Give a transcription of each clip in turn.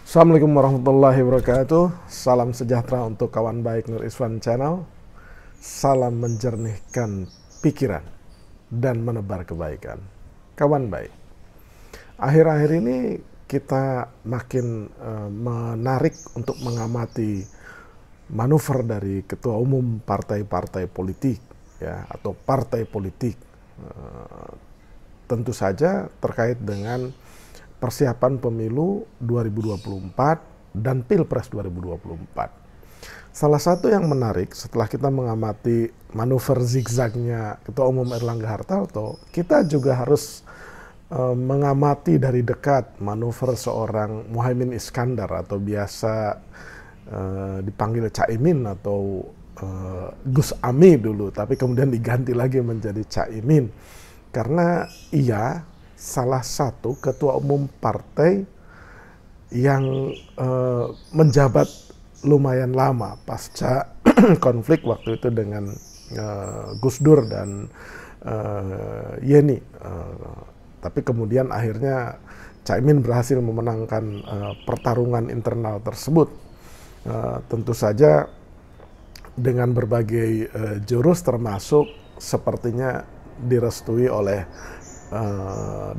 Assalamualaikum warahmatullahi wabarakatuh. Salam sejahtera untuk kawan baik Nur Iswan Channel. Salam menjernihkan pikiran dan menebar kebaikan. Kawan baik, akhir-akhir ini kita makin menarik untuk mengamati manuver dari ketua umum partai-partai politik, ya, atau partai politik. Tentu saja terkait dengan persiapan pemilu 2024 dan Pilpres 2024. Salah satu yang menarik setelah kita mengamati manuver zigzagnya Ketua Umum Airlangga Hartarto, kita juga harus mengamati dari dekat manuver seorang Muhaimin Iskandar atau biasa dipanggil Caimin atau Gus Ami dulu, tapi kemudian diganti lagi menjadi Caimin karena ia salah satu ketua umum partai yang menjabat lumayan lama pasca konflik waktu itu dengan Gus Dur dan Yeni. Tapi kemudian akhirnya Caimin berhasil memenangkan pertarungan internal tersebut. Tentu saja dengan berbagai jurus termasuk sepertinya direstui oleh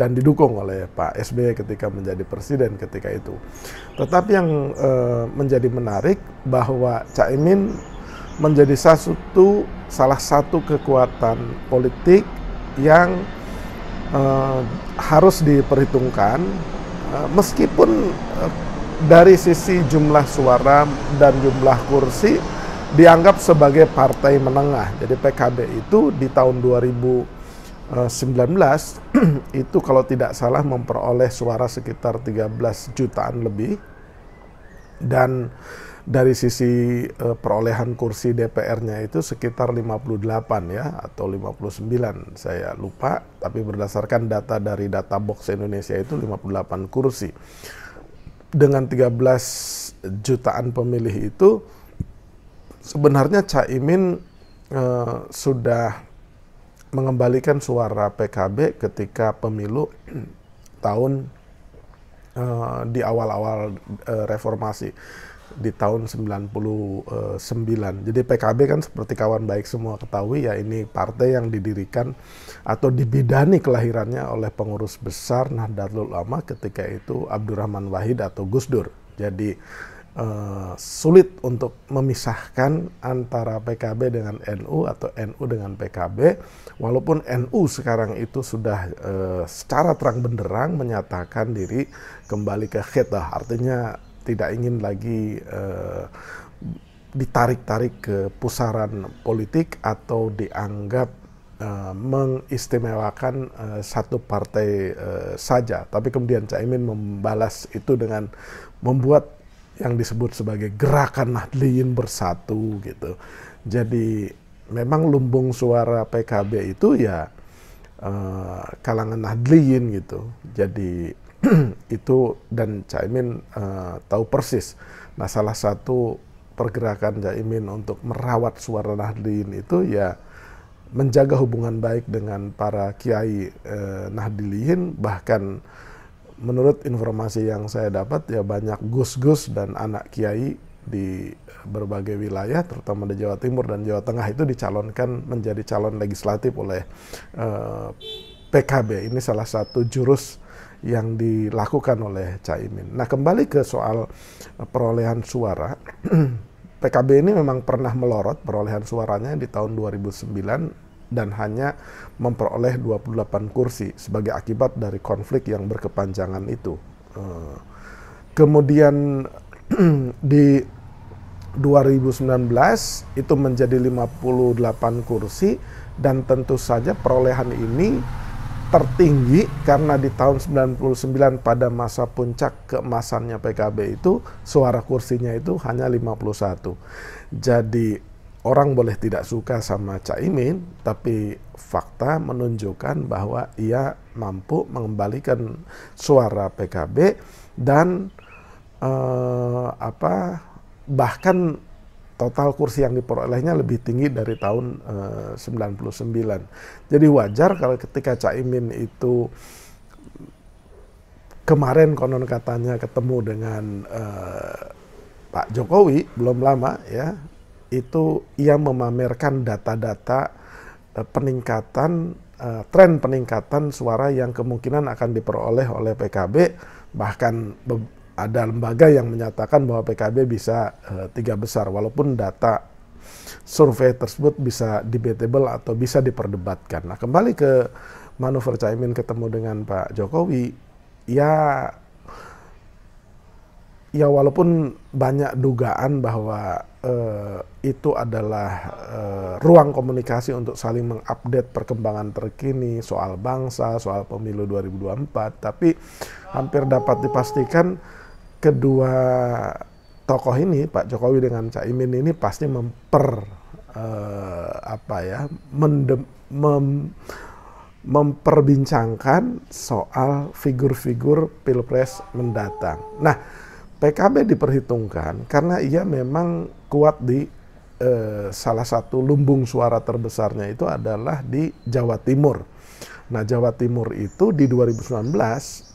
dan didukung oleh Pak SBY ketika menjadi presiden ketika itu. Tetapi yang menjadi menarik bahwa Caimin menjadi salah satu kekuatan politik yang harus diperhitungkan meskipun dari sisi jumlah suara dan jumlah kursi dianggap sebagai partai menengah. Jadi PKB itu di tahun 2019 itu kalau tidak salah memperoleh suara sekitar 13 jutaan lebih, dan dari sisi perolehan kursi DPR-nya itu sekitar 58 ya atau 59 saya lupa, tapi berdasarkan data dari Data Box Indonesia itu 58 kursi. Dengan 13 jutaan pemilih itu sebenarnya Caimin sudah mengembalikan suara PKB ketika pemilu tahun di awal-awal reformasi di tahun 99. Jadi PKB kan seperti kawan baik semua ketahui ya, ini partai yang didirikan atau dibidani kelahirannya oleh pengurus besar Nahdlatul Ulama ketika itu Abdurrahman Wahid atau Gus Dur. Jadi sulit untuk memisahkan antara PKB dengan NU atau NU dengan PKB, walaupun NU sekarang itu sudah secara terang benderang menyatakan diri kembali ke khidah, artinya tidak ingin lagi ditarik-tarik ke pusaran politik atau dianggap mengistimewakan satu partai saja. Tapi kemudian Caimin membalas itu dengan membuat yang disebut sebagai gerakan Nahdliyin bersatu gitu. Jadi memang lumbung suara PKB itu ya kalangan Nahdliyin gitu. Jadi itu, dan Caimin tahu persis. Nah, salah satu pergerakan Caimin untuk merawat suara Nahdliyin itu ya menjaga hubungan baik dengan para kiai Nahdliyin. Bahkan menurut informasi yang saya dapat ya banyak gus-gus dan anak kiai di berbagai wilayah terutama di Jawa Timur dan Jawa Tengah itu dicalonkan menjadi calon legislatif oleh PKB. Ini salah satu jurus yang dilakukan oleh Caimin. Nah, kembali ke soal perolehan suara, PKB ini memang pernah melorot perolehan suaranya di tahun 2009 dan hanya memperoleh 28 kursi sebagai akibat dari konflik yang berkepanjangan itu. Kemudian di 2019 itu menjadi 58 kursi, dan tentu saja perolehan ini tertinggi karena di tahun 99 pada masa puncak keemasannya PKB itu suara kursinya itu hanya 51. Jadi orang boleh tidak suka sama Caimin, tapi fakta menunjukkan bahwa ia mampu mengembalikan suara PKB dan bahkan total kursi yang diperolehnya lebih tinggi dari tahun 99. Jadi wajar kalau ketika Caimin itu kemarin konon katanya ketemu dengan Pak Jokowi belum lama ya, itu ia memamerkan data-data peningkatan tren peningkatan suara yang kemungkinan akan diperoleh oleh PKB, bahkan ada lembaga yang menyatakan bahwa PKB bisa 3 besar, walaupun data survei tersebut bisa debatable atau bisa diperdebatkan. Nah, kembali ke manuver Caimin ketemu dengan Pak Jokowi, ya walaupun banyak dugaan bahwa itu adalah ruang komunikasi untuk saling mengupdate perkembangan terkini soal bangsa, soal pemilu 2024, tapi hampir dapat dipastikan kedua tokoh ini, Pak Jokowi dengan Caimin ini pasti memperbincangkan soal figur-figur Pilpres mendatang. Nah, PKB diperhitungkan karena ia memang kuat di salah satu lumbung suara terbesarnya itu adalah di Jawa Timur. Nah, Jawa Timur itu di 2019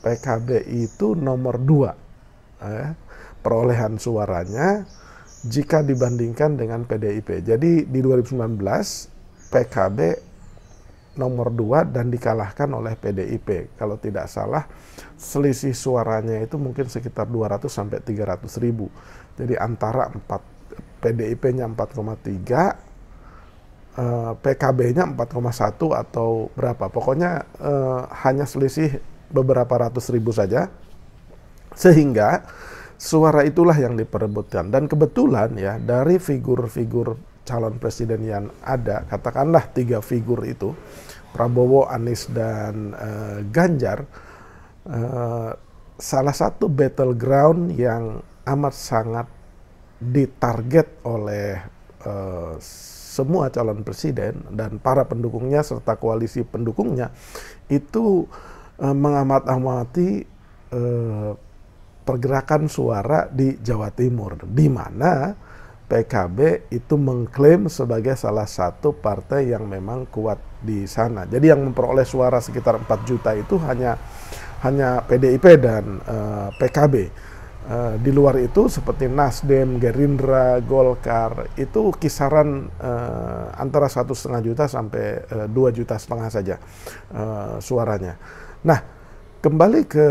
PKB itu nomor 2 perolehan suaranya jika dibandingkan dengan PDIP. Jadi di 2019 PKB nomor 2 dan dikalahkan oleh PDIP. Kalau tidak salah selisih suaranya itu mungkin sekitar 200 sampai 300 ribu. Jadi antara PDIP-nya 4,3, PKB-nya 4,1 atau berapa. Pokoknya hanya selisih beberapa ratus ribu saja. Sehingga suara itulah yang diperebutkan. Dan kebetulan ya dari figur-figur calon presiden yang ada, katakanlah 3 figur itu, Prabowo, Anies, dan Ganjar, salah satu battleground yang amat sangat ditarget oleh semua calon presiden dan para pendukungnya serta koalisi pendukungnya itu mengamat-amati pergerakan suara di Jawa Timur, di mana PKB itu mengklaim sebagai salah satu partai yang memang kuat di sana. Jadi yang memperoleh suara sekitar 4 juta itu hanya PDIP dan PKB. Di luar itu seperti Nasdem, Gerindra, Golkar itu kisaran antara 1,5 juta sampai 2,5 juta saja suaranya. Nah, kembali ke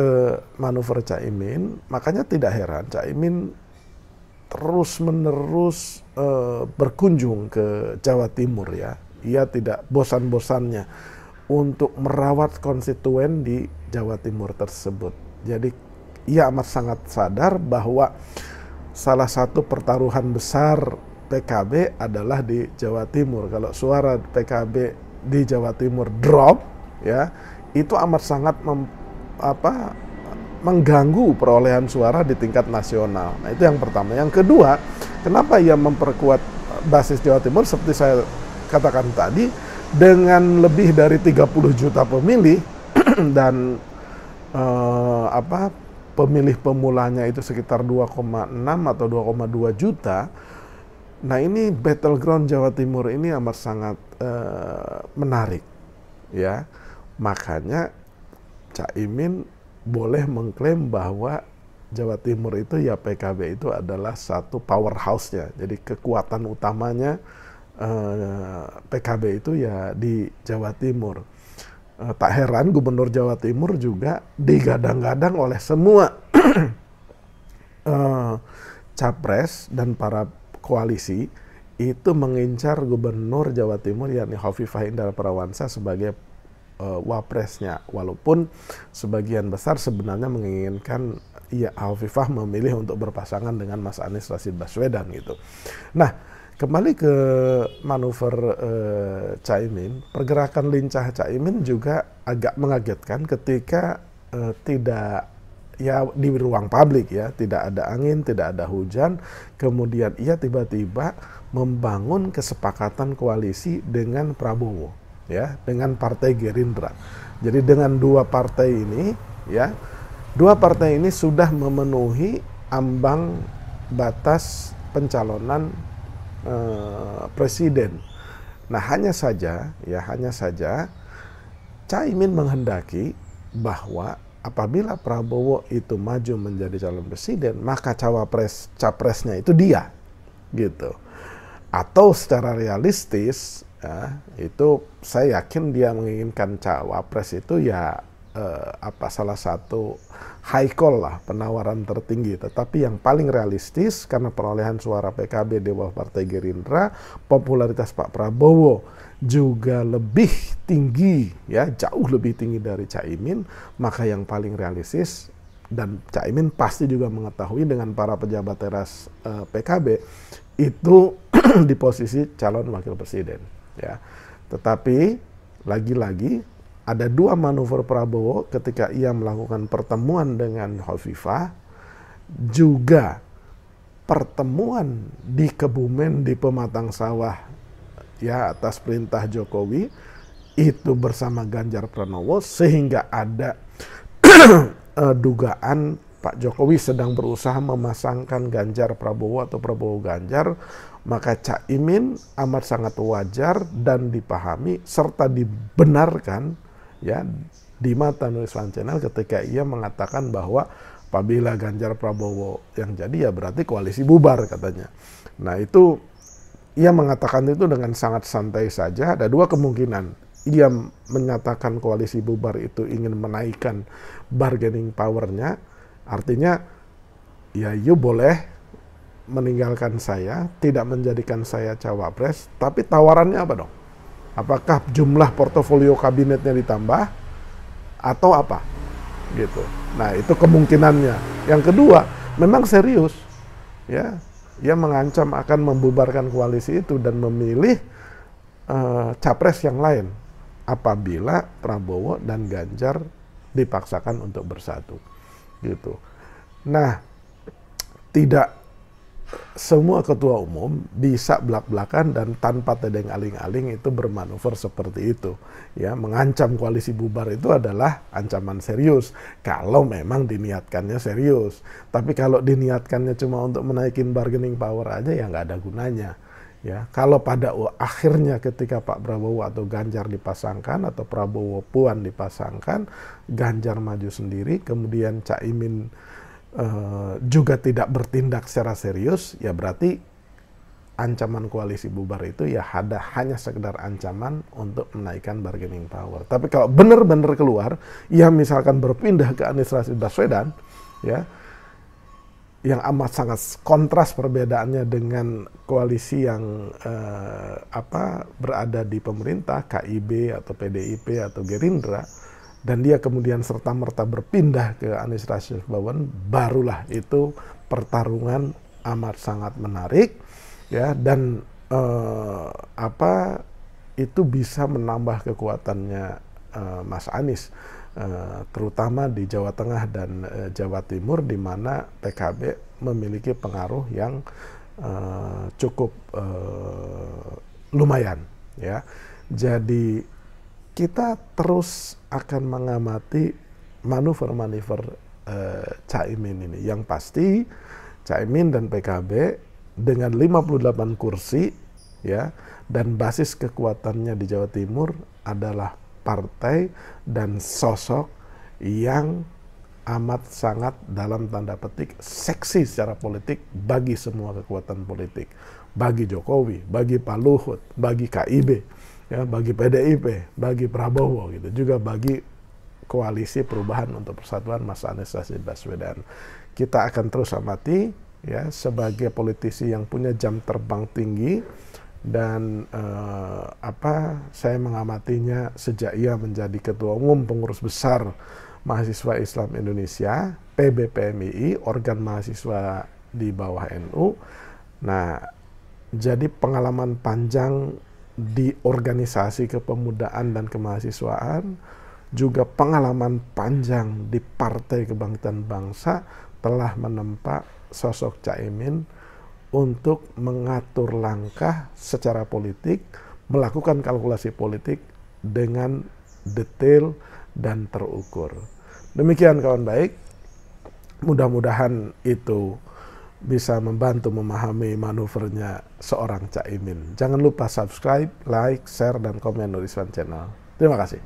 manuver Caimin, makanya tidak heran Caimin terus-menerus berkunjung ke Jawa Timur ya. Ia tidak bosan-bosannya untuk merawat konstituen di Jawa Timur tersebut. Jadi ia amat sangat sadar bahwa salah satu pertaruhan besar PKB adalah di Jawa Timur. Kalau suara PKB di Jawa Timur drop ya, itu amat sangat mengganggu perolehan suara di tingkat nasional. Nah, itu yang pertama. Yang kedua, kenapa ia memperkuat basis Jawa Timur seperti saya katakan tadi, dengan lebih dari 30 juta pemilih dan pemilih pemulanya itu sekitar 2,6 atau 2,2 juta. Nah, ini battleground Jawa Timur ini amat sangat menarik ya. Makanya Caimin boleh mengklaim bahwa Jawa Timur itu ya PKB itu adalah satu powerhouse-nya. Jadi kekuatan utamanya PKB itu ya di Jawa Timur. Tak heran Gubernur Jawa Timur juga digadang-gadang oleh semua capres dan para koalisi itu mengincar Gubernur Jawa Timur yakni Hovifah Indar Parawansa sebagai wapresnya, walaupun sebagian besar sebenarnya menginginkan ya Hovifah memilih untuk berpasangan dengan Mas Anies Rashid Baswedan gitu. Nah, kembali ke manuver Caimin, pergerakan lincah Caimin juga agak mengagetkan ketika tidak ya di ruang publik ya, tidak ada angin, tidak ada hujan, kemudian ia tiba-tiba membangun kesepakatan koalisi dengan Prabowo. Ya, dengan partai Gerindra. Jadi dengan dua partai ini ya, dua partai ini sudah memenuhi ambang batas pencalonan presiden. Nah, hanya saja Caimin menghendaki bahwa apabila Prabowo itu maju menjadi calon presiden, maka capresnya itu dia, gitu. Atau secara realistis, ya, itu saya yakin dia menginginkan cawapres itu ya salah satu high call lah, penawaran tertinggi. Tetapi yang paling realistis karena perolehan suara PKB di bawah Partai Gerindra, popularitas Pak Prabowo juga lebih tinggi, ya jauh lebih tinggi dari Caimin, maka yang paling realistis, dan Caimin pasti juga mengetahui dengan para pejabat teras PKB itu di posisi calon wakil presiden, ya. Tetapi lagi-lagi ada dua manuver Prabowo ketika ia melakukan pertemuan dengan Hovifah, juga pertemuan di Kebumen di Pematang Sawah, ya atas perintah Jokowi, itu bersama Ganjar Pranowo, sehingga ada dugaan Pak Jokowi sedang berusaha memasangkan Ganjar Prabowo atau Prabowo Ganjar, maka Caimin amat sangat wajar dan dipahami serta dibenarkan, ya, di mata Nuliswan Channel ketika ia mengatakan bahwa apabila Ganjar Prabowo yang jadi, ya berarti koalisi bubar, katanya. Nah, itu ia mengatakan itu dengan sangat santai saja. Ada dua kemungkinan. Ia menyatakan koalisi bubar itu ingin menaikkan bargaining power-nya, artinya ya you boleh meninggalkan saya, tidak menjadikan saya cawapres, tapi tawarannya apa dong? Apakah jumlah portofolio kabinetnya ditambah atau apa? Gitu. Nah, itu kemungkinannya. Yang kedua, memang serius, ya. Ia mengancam akan membubarkan koalisi itu dan memilih capres yang lain apabila Prabowo dan Ganjar dipaksakan untuk bersatu. Gitu. Nah, tidak semua ketua umum bisa belak-belakan dan tanpa tedeng aling-aling itu bermanuver seperti itu, ya. Mengancam koalisi bubar itu adalah ancaman serius kalau memang diniatkannya serius. Tapi kalau diniatkannya cuma untuk menaikin bargaining power aja, ya nggak ada gunanya, ya. Kalau pada akhirnya ketika Pak Prabowo atau Ganjar dipasangkan atau Prabowo Puan dipasangkan, Ganjar maju sendiri, kemudian Caimin juga tidak bertindak secara serius, ya berarti ancaman koalisi bubar itu ya hanya sekedar ancaman untuk menaikkan bargaining power. Tapi kalau benar-benar keluar, ya misalkan berpindah ke Anies Rashid Baswedan, ya, yang amat sangat kontras perbedaannya dengan koalisi yang berada di pemerintah, KIB atau PDIP atau Gerindra, dan dia kemudian serta-merta berpindah ke Anies Rashid Baswedan, barulah itu pertarungan amat sangat menarik, ya, dan itu bisa menambah kekuatannya Mas Anies, terutama di Jawa Tengah dan Jawa Timur, di mana PKB memiliki pengaruh yang cukup lumayan, ya. Jadi kita terus akan mengamati manuver-manuver Caimin ini. Yang pasti Caimin dan PKB dengan 58 kursi, ya, dan basis kekuatannya di Jawa Timur adalah partai dan sosok yang amat sangat dalam tanda petik seksi secara politik bagi semua kekuatan politik, bagi Jokowi, bagi Pak Luhut, bagi KIB, ya, bagi PDIP, bagi Prabowo, gitu, juga bagi koalisi perubahan untuk persatuan Mas Anies Rashid Baswedan. Kita akan terus amati, ya, sebagai politisi yang punya jam terbang tinggi, dan saya mengamatinya sejak ia menjadi ketua umum pengurus besar Mahasiswa Islam Indonesia, PBPMII, organ mahasiswa di bawah NU. Nah, jadi pengalaman panjang di organisasi kepemudaan dan kemahasiswaan, juga pengalaman panjang di Partai Kebangkitan Bangsa, telah menempa sosok Caimin untuk mengatur langkah secara politik, melakukan kalkulasi politik dengan detail dan terukur. Demikian kawan baik, mudah-mudahan itu bisa membantu memahami manuvernya seorang Caimin. Jangan lupa subscribe, like, share, dan komen Nuliswan Channel. Terima kasih.